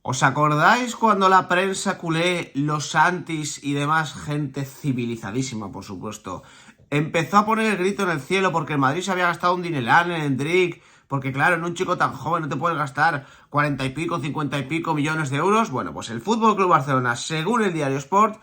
¿Os acordáis cuando la prensa culé, los antis y demás, gente civilizadísima, por supuesto, empezó a poner el grito en el cielo porque el Madrid se había gastado un dineral en Endrick? Porque claro, en un chico tan joven no te puedes gastar 40 y pico, 50 y pico millones de euros. Bueno, pues el Fútbol Club Barcelona, según el diario Sport,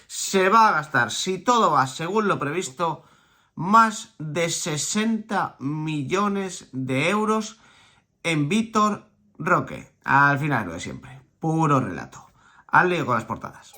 se va a gastar, si todo va según lo previsto, más de 60 millones de euros en Vitor Roque. Al final, lo de siempre. Puro relato. Al lío con las portadas.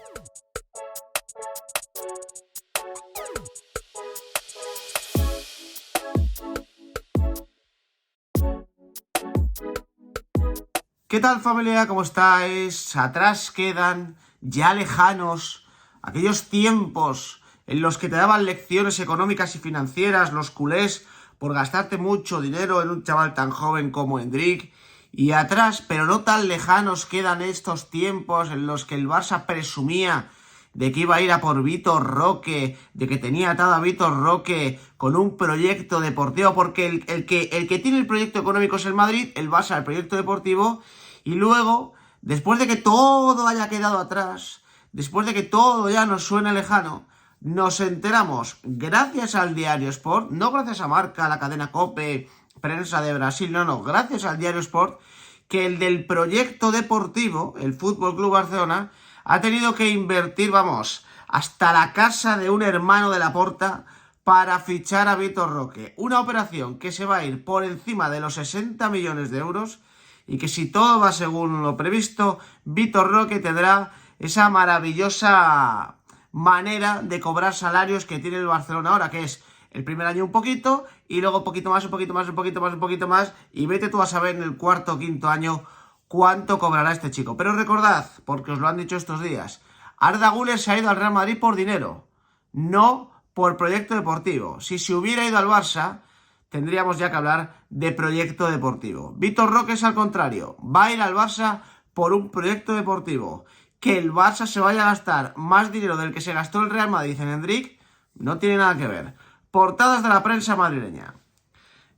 ¿Qué tal, familia? ¿Cómo estáis? Atrás quedan, ya lejanos, aquellos tiempos en los que te daban lecciones económicas y financieras los culés por gastarte mucho dinero en un chaval tan joven como Endrick. Y atrás, pero no tan lejanos, quedan estos tiempos en los que el Barça presumía de que iba a ir a por Vitor Roque, de que tenía atado a Vitor Roque con un proyecto deportivo, porque el que tiene el proyecto económico es el Madrid, el Barça el proyecto deportivo, y luego, después de que todo haya quedado atrás, después de que todo ya nos suene lejano, nos enteramos, gracias al diario Sport, no gracias a Marca, la cadena COPE, prensa de Brasil, no, gracias al diario Sport, que el del proyecto deportivo, el Fútbol Club Barcelona, ha tenido que invertir, hasta la casa de un hermano de Laporta para fichar a Vitor Roque. Una operación que se va a ir por encima de los 60 millones de euros y que, si todo va según lo previsto, Vitor Roque tendrá esa maravillosa manera de cobrar salarios que tiene el Barcelona ahora, que es el primer año un poquito, y luego un poquito más, un poquito más, un poquito más, un poquito más, y vete tú a saber en el cuarto o quinto año cuánto cobrará este chico. Pero recordad, porque os lo han dicho estos días, Arda Güler se ha ido al Real Madrid por dinero, no por proyecto deportivo. Si se hubiera ido al Barça, tendríamos ya que hablar de proyecto deportivo. Vitor Roque es al contrario, va a ir al Barça por un proyecto deportivo. Que el Barça se vaya a gastar más dinero del que se gastó el Real Madrid en Endrick no tiene nada que ver. Portadas de la prensa madrileña.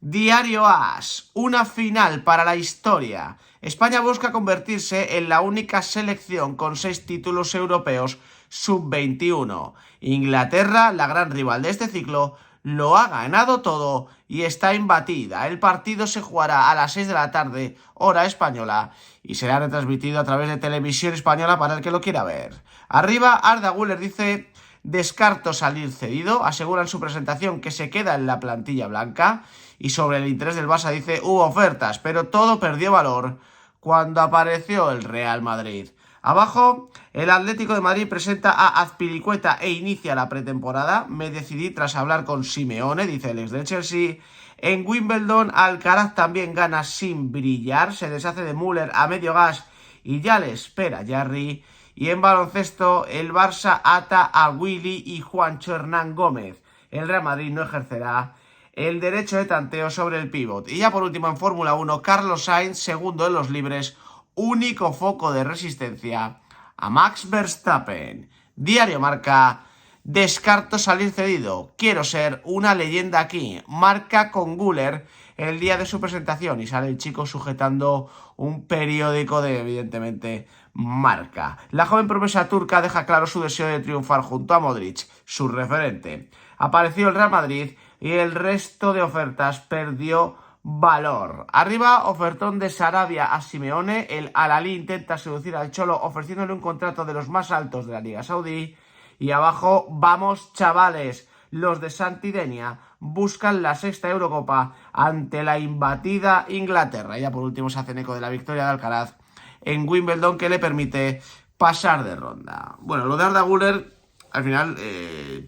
Diario AS, una final para la historia. España busca convertirse en la única selección con 6 títulos europeos sub-21. Inglaterra, la gran rival de este ciclo, lo ha ganado todo y está imbatida. El partido se jugará a las 6 de la tarde, hora española, y será retransmitido a través de Televisión Española para el que lo quiera ver. Arriba, Arda Güler dice: descarto salir cedido. Asegura en su presentación que se queda en la plantilla blanca. Y sobre el interés del Barça dice: hubo ofertas, pero todo perdió valor cuando apareció el Real Madrid. Abajo, el Atlético de Madrid presenta a Azpilicueta e inicia la pretemporada. Me decidí tras hablar con Simeone, dice el ex de Chelsea. En Wimbledon, Alcaraz también gana sin brillar. Se deshace de Müller a medio gas y ya le espera Jarry. Y en baloncesto, el Barça ata a Willy y Juancho Hernán Gómez. El Real Madrid no ejercerá el derecho de tanteo sobre el pívot. Y ya por último, en Fórmula 1, Carlos Sainz, segundo en los libres, único foco de resistencia a Max Verstappen. Diario Marca: descarto salir cedido, quiero ser una leyenda aquí. Marca con Güler el día de su presentación y sale el chico sujetando un periódico de, evidentemente, Marca. La joven promesa turca deja claro su deseo de triunfar junto a Modric, su referente. Apareció el Real Madrid y el resto de ofertas perdió valor. Arriba, ofertón de Sarabia a Simeone. El Al-Ahly intenta seducir al Cholo ofreciéndole un contrato de los más altos de la Liga Saudí. Y abajo, vamos chavales, los de Santidenia buscan la 6ª Eurocopa ante la imbatida Inglaterra. Y ya por último se hacen eco de la victoria de Alcaraz en Wimbledon, que le permite pasar de ronda. Bueno, lo de Arda Güler, al final,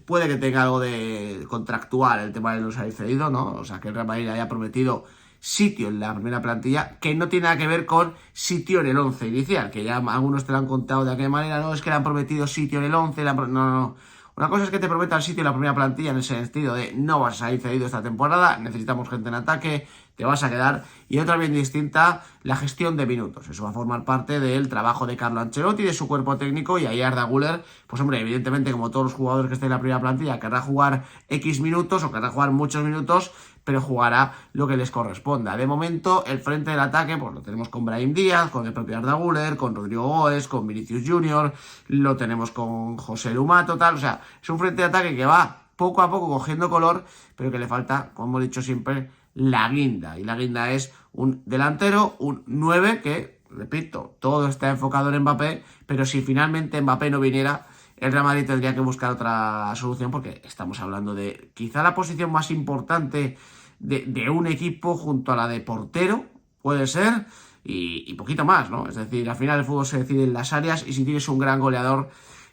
puede que tenga algo de contractual el tema de los haber cedido, ¿no? O sea, que el Real Madrid haya prometido sitio en la primera plantilla, que no tiene nada que ver con sitio en el 11 inicial, que ya algunos te lo han contado de aquella manera. No es que le han prometido sitio en el 11, no. Una cosa es que te prometan sitio en la primera plantilla en el sentido de no vas a ir cedido esta temporada, necesitamos gente en ataque, te vas a quedar. Y otra bien distinta, la gestión de minutos. Eso va a formar parte del trabajo de Carlo Ancelotti, de su cuerpo técnico, y ahí Arda Güler, pues hombre, evidentemente como todos los jugadores que estén en la primera plantilla, querrá jugar X minutos o querrá jugar muchos minutos, pero jugará lo que les corresponda. De momento, el frente del ataque, pues lo tenemos con Brahim Díaz, con el propio Arda Güler, con Rodrigo Goes, con Vinicius Junior, lo tenemos con José Lumato, tal. O sea, es un frente de ataque que va poco a poco cogiendo color, pero que le falta, como hemos dicho siempre, la guinda. Y la guinda es un delantero, un 9 que, repito, todo está enfocado en Mbappé, pero si finalmente Mbappé no viniera, el Real Madrid tendría que buscar otra solución porque estamos hablando de quizá la posición más importante de un equipo junto a la de portero, puede ser, y poquito más, ¿no? Es decir, al final el fútbol se decide en las áreas y si tienes un gran goleador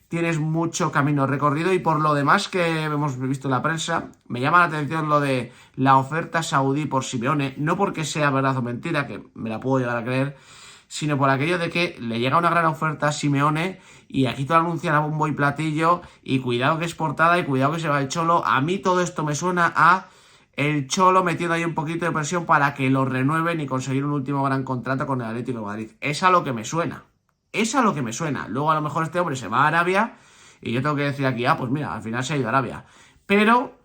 tienes mucho camino recorrido. Y por lo demás que hemos visto en la prensa, me llama la atención lo de la oferta saudí por Simeone, no porque sea verdad o mentira, que me la puedo llegar a creer, sino por aquello de que le llega una gran oferta a Simeone y aquí todo anuncian a bombo y platillo y cuidado que es portada y cuidado que se va el Cholo. A mí todo esto me suena a el Cholo metiendo ahí un poquito de presión para que lo renueven y conseguir un último gran contrato con el Atlético de Madrid. Es a lo que me suena. Es a lo que me suena. Luego a lo mejor este hombre se va a Arabia y yo tengo que decir aquí, pues mira, al final se ha ido a Arabia. Pero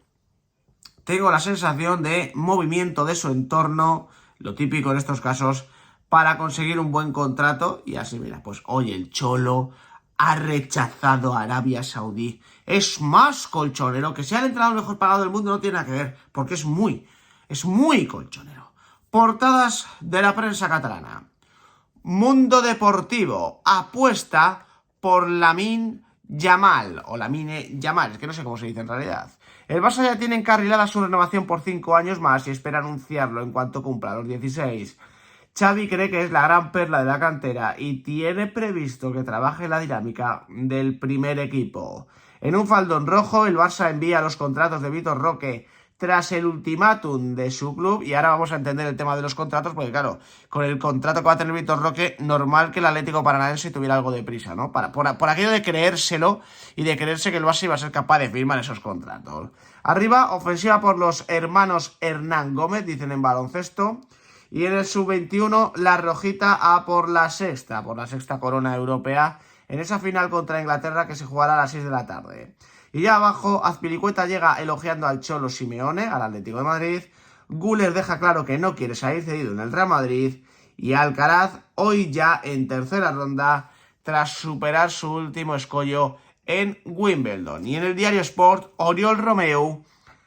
tengo la sensación de movimiento de su entorno, lo típico en estos casos, para conseguir un buen contrato. Y así, mira, pues hoy el Cholo ha rechazado a Arabia Saudí. Es más colchonero. Que sea el entrenador mejor pagado del mundo no tiene nada que ver, porque es muy colchonero. Portadas de la prensa catalana. Mundo Deportivo apuesta por Lamine Yamal, o Lamine Yamal, es que no sé cómo se dice en realidad. El Barça ya tiene encarrilada su renovación por 5 años más y espera anunciarlo en cuanto cumpla los 16. Xavi cree que es la gran perla de la cantera y tiene previsto que trabaje la dinámica del primer equipo. En un faldón rojo, el Barça envía los contratos de Vitor Roque tras el ultimátum de su club, y ahora vamos a entender el tema de los contratos, porque claro, con el contrato que va a tener Vitor Roque, normal que el Atlético Paranaense tuviera algo de prisa, ¿no? Por aquello de creérselo y de creerse que el Barça iba a ser capaz de firmar esos contratos. Arriba, ofensiva por los hermanos Hernán Gómez, dicen en baloncesto. Y en el sub-21, la rojita a por la sexta corona europea, en esa final contra Inglaterra que se jugará a las 6 de la tarde. Y ya abajo, Azpilicueta llega elogiando al Cholo Simeone, al Atlético de Madrid. Güler deja claro que no quiere salir cedido en el Real Madrid. Y Alcaraz, hoy ya en tercera ronda, tras superar su último escollo en Wimbledon. Y en el diario Sport, Oriol Romeu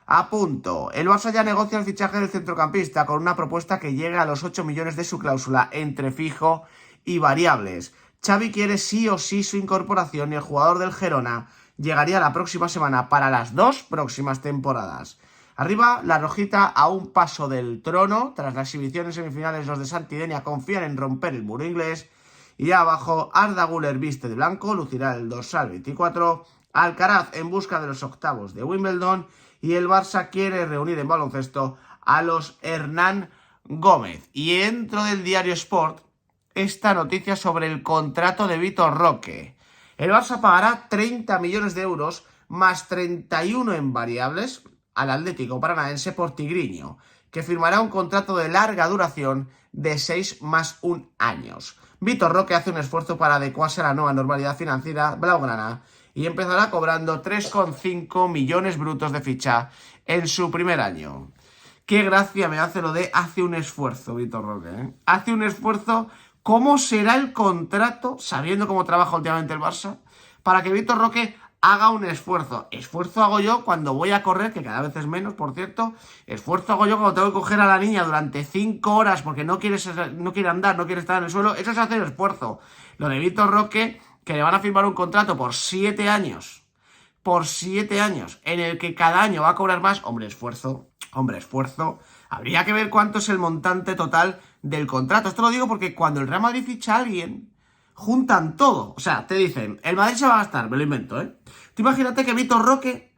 a punto. El Barça ya negocia el fichaje del centrocampista con una propuesta que llega a los 8 millones de su cláusula entre fijo y variables. Xavi quiere sí o sí su incorporación y el jugador del Girona llegaría la próxima semana para las 2 próximas temporadas. Arriba, la rojita a un paso del trono. Tras la exhibición en semifinales, los de Santidenia confían en romper el muro inglés. Y abajo, Arda Güler viste de blanco, lucirá el dorsal 24. Alcaraz en busca de los octavos de Wimbledon. Y el Barça quiere reunir en baloncesto a los Hernán Gómez. Y dentro del diario Sport, esta noticia sobre el contrato de Vitor Roque. El Barça pagará 30 millones de euros más 31 en variables al Atlético Paranaense por Tigriño, que firmará un contrato de larga duración de 6 más 1 años. Vitor Roque hace un esfuerzo para adecuarse a la nueva normalidad financiera blaugrana y empezará cobrando 3,5 millones brutos de ficha en su primer año. Qué gracia me hace lo de hace un esfuerzo, Vitor Roque, ¿eh? Hace un esfuerzo. ¿Cómo será el contrato, sabiendo cómo trabaja últimamente el Barça, para que Vitor Roque haga un esfuerzo? Esfuerzo hago yo cuando voy a correr, que cada vez es menos, por cierto. Esfuerzo hago yo cuando tengo que coger a la niña durante 5 horas porque no quiere andar, no quiere estar en el suelo. Eso es hacer esfuerzo. Lo de Vitor Roque, que le van a firmar un contrato por 7 años. Por 7 años, en el que cada año va a cobrar más. Hombre, esfuerzo. Habría que ver cuánto es el montante total del contrato. Esto lo digo porque cuando el Real Madrid ficha a alguien, juntan todo. O sea, te dicen, el Madrid se va a gastar, me lo invento, ¿eh? Tú imagínate que Vitor Roque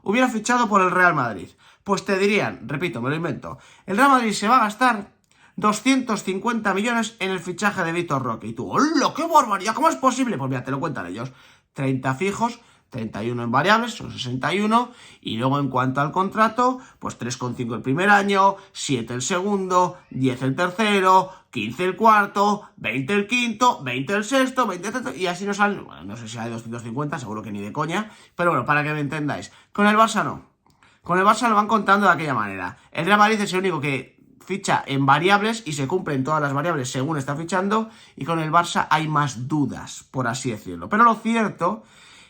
hubiera fichado por el Real Madrid. Pues te dirían, repito, me lo invento, el Real Madrid se va a gastar 250 millones en el fichaje de Vitor Roque. Y tú, ¡hola, qué barbaridad! ¿Cómo es posible? Pues mira, te lo cuentan ellos. 30 fijos, 31 en variables, son 61, y luego en cuanto al contrato, pues 3,5 el primer año, 7 el segundo, 10 el tercero, 15 el cuarto, 20 el quinto, 20 el sexto, 20 el tercero, y así nos salen, bueno, no sé si hay 250, seguro que ni de coña, pero bueno, para que me entendáis. Con el Barça no. Con el Barça lo van contando de aquella manera. El Real Madrid es el único que ficha en variables y se cumplen todas las variables según está fichando, y con el Barça hay más dudas, por así decirlo. Pero lo cierto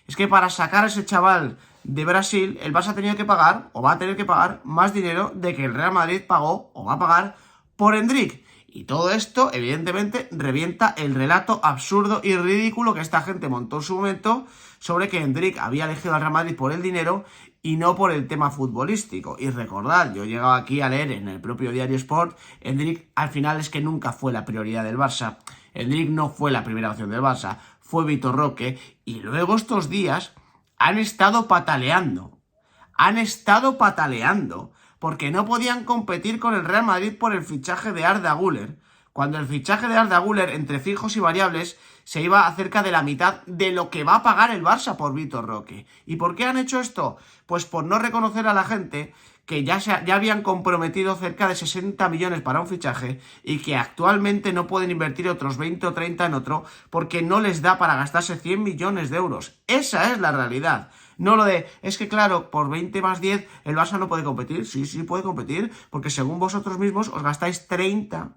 es que para sacar a ese chaval de Brasil, el Barça ha tenido que pagar, o va a tener que pagar, más dinero de que el Real Madrid pagó, o va a pagar, por Endrick. Y todo esto, evidentemente, revienta el relato absurdo y ridículo que esta gente montó en su momento sobre que Endrick había elegido al Real Madrid por el dinero y no por el tema futbolístico. Y recordad, yo he llegado aquí a leer en el propio Diario Sport, Endrick al final es que nunca fue la prioridad del Barça. Endrick no fue la primera opción del Barça, fue Vitor Roque, y luego estos días han estado pataleando. Porque no podían competir con el Real Madrid por el fichaje de Arda Güler, cuando el fichaje de Arda Güler entre fijos y variables se iba a cerca de la mitad de lo que va a pagar el Barça por Vitor Roque. ¿Y por qué han hecho esto? Pues por no reconocer a la gente que ya habían comprometido cerca de 60 millones para un fichaje y que actualmente no pueden invertir otros 20 o 30 en otro porque no les da para gastarse 100 millones de euros. Esa es la realidad. No lo de, es que claro, por 20 más 10 el Barça no puede competir. Sí, sí puede competir, porque según vosotros mismos os gastáis 30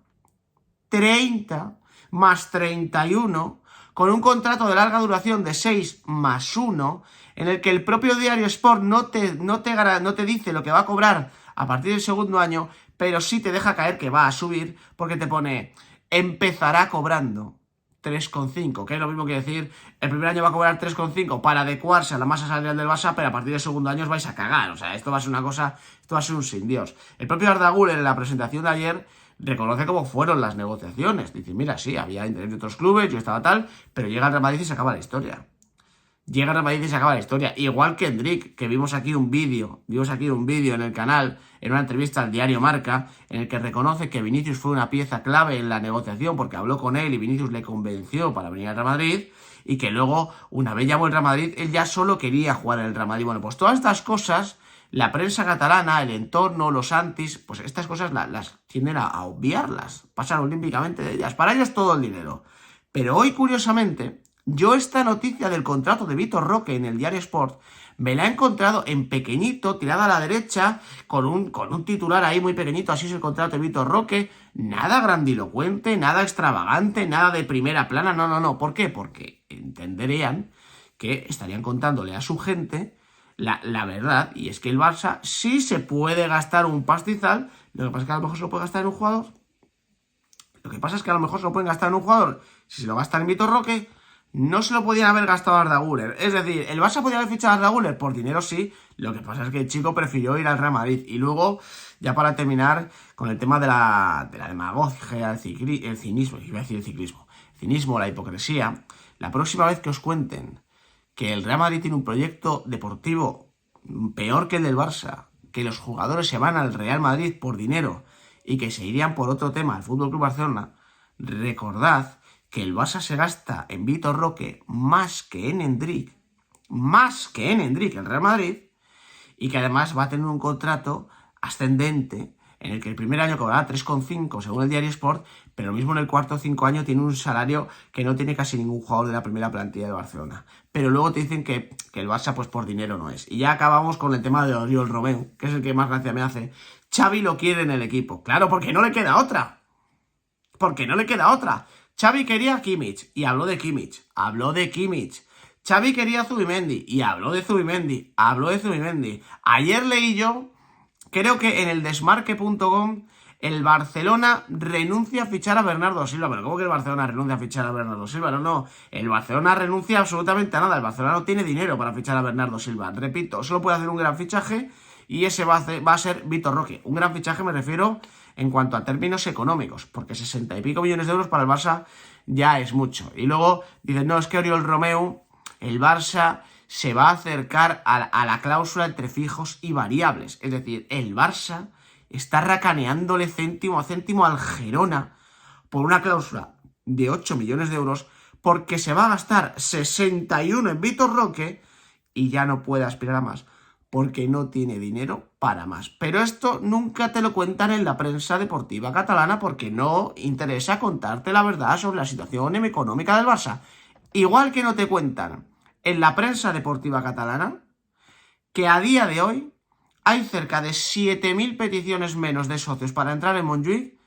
más 31 con un contrato de larga duración de 6 más 1, en el que el propio Diario Sport no te dice lo que va a cobrar a partir del segundo año, pero sí te deja caer que va a subir, porque te pone, empezará cobrando 3,5, que es lo mismo que decir, el primer año va a cobrar 3,5 para adecuarse a la masa salarial del Barça, pero a partir del segundo año os vais a cagar. O sea, esto va a ser una cosa, esto va a ser un sin Dios. El propio Arda Güler en la presentación de ayer reconoce cómo fueron las negociaciones. Dice, mira, sí, había interés de otros clubes, yo estaba tal, pero llega el Real Madrid y se acaba la historia. Igual que Endrick, que vimos aquí un vídeo en el canal, en una entrevista al diario Marca, en el que reconoce que Vinicius fue una pieza clave en la negociación porque habló con él y Vinicius le convenció para venir al Real Madrid, y que luego, una vez llamó el Real Madrid, él ya solo quería jugar en el Real Madrid. Bueno, pues todas estas cosas, la prensa catalana, el entorno, los antis, pues estas cosas las tienden a obviarlas, pasan olímpicamente de ellas. Para ellos todo el dinero. Pero hoy, curiosamente, yo esta noticia del contrato de Vitor Roque en el Diario Sport me la he encontrado en pequeñito, tirada a la derecha, con un titular ahí muy pequeñito, así es el contrato de Vitor Roque, nada grandilocuente, nada extravagante, nada de primera plana, no. ¿Por qué? Porque entenderían que estarían contándole a su gente la verdad, y es que el Barça sí se puede gastar un pastizal, lo que pasa es que a lo mejor se lo puede gastar en un jugador, si se lo gastan en Vitor Roque, no se lo podían haber gastado a Arda Güler. Es decir, ¿el Barça podía haber fichado a Arda Güler? Por dinero sí. Lo que pasa es que el chico prefirió ir al Real Madrid. Y luego, ya para terminar, con el tema de la demagogia, el cinismo, iba a decir el ciclismo, el cinismo, la hipocresía. La próxima vez que os cuenten que el Real Madrid tiene un proyecto deportivo peor que el del Barça, que los jugadores se van al Real Madrid por dinero y que se irían por otro tema al FC Barcelona, recordad que el Barça se gasta en Vitor Roque más que en Endrick, el Real Madrid, y que además va a tener un contrato ascendente en el que el primer año cobrará 3,5 según el Diario Sport, pero lo mismo en el cuarto o 5 años tiene un salario que no tiene casi ningún jugador de la primera plantilla de Barcelona. Pero luego te dicen que el Barça pues por dinero no es. Y ya acabamos con el tema de Oriol Romeu, que es el que más gracia me hace. Xavi lo quiere en el equipo. Claro, porque no le queda otra. Xavi quería a Kimmich y habló de Kimmich. Xavi quería a Zubimendi y habló de Zubimendi. Ayer leí yo, creo que en el desmarque.com, el Barcelona renuncia a fichar a Bernardo Silva. Pero ¿cómo que el Barcelona renuncia a fichar a Bernardo Silva? No. El Barcelona renuncia absolutamente a nada. El Barcelona no tiene dinero para fichar a Bernardo Silva. Repito, solo puede hacer un gran fichaje y ese va a ser Vitor Roque. Un gran fichaje me refiero en cuanto a términos económicos, porque 60 y pico millones de euros para el Barça ya es mucho. Y luego dicen, no, es que Oriol Romeu, el Barça se va a acercar a la cláusula entre fijos y variables. Es decir, el Barça está racaneándole céntimo a céntimo al Girona por una cláusula de 8 millones de euros, porque se va a gastar 61 en Vitor Roque y ya no puede aspirar a más, porque no tiene dinero para más. Pero esto nunca te lo cuentan en la prensa deportiva catalana, porque no interesa contarte la verdad sobre la situación económica del Barça. Igual que no te cuentan en la prensa deportiva catalana que a día de hoy hay cerca de 7.000 peticiones menos de socios para entrar en Montjuïc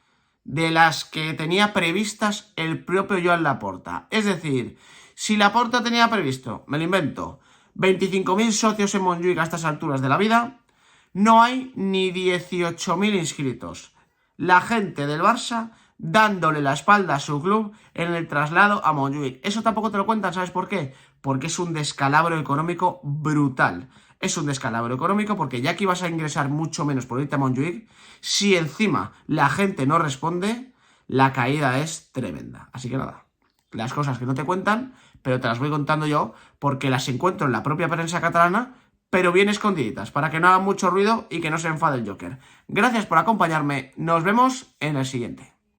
de las que tenía previstas el propio Joan Laporta. Es decir, si Laporta tenía previsto, me lo invento, 25.000 socios en Montjuïc a estas alturas de la vida, no hay ni 18.000 inscritos. La gente del Barça dándole la espalda a su club en el traslado a Montjuïc. Eso tampoco te lo cuentan, ¿sabes por qué? Porque es un descalabro económico brutal. Es un descalabro económico porque ya que ibas a ingresar mucho menos por irte a Montjuïc, si encima la gente no responde, la caída es tremenda. Así que nada, las cosas que no te cuentan, pero te las voy contando yo porque las encuentro en la propia prensa catalana, pero bien escondiditas, para que no hagan mucho ruido y que no se enfade el Joker. Gracias por acompañarme, nos vemos en el siguiente.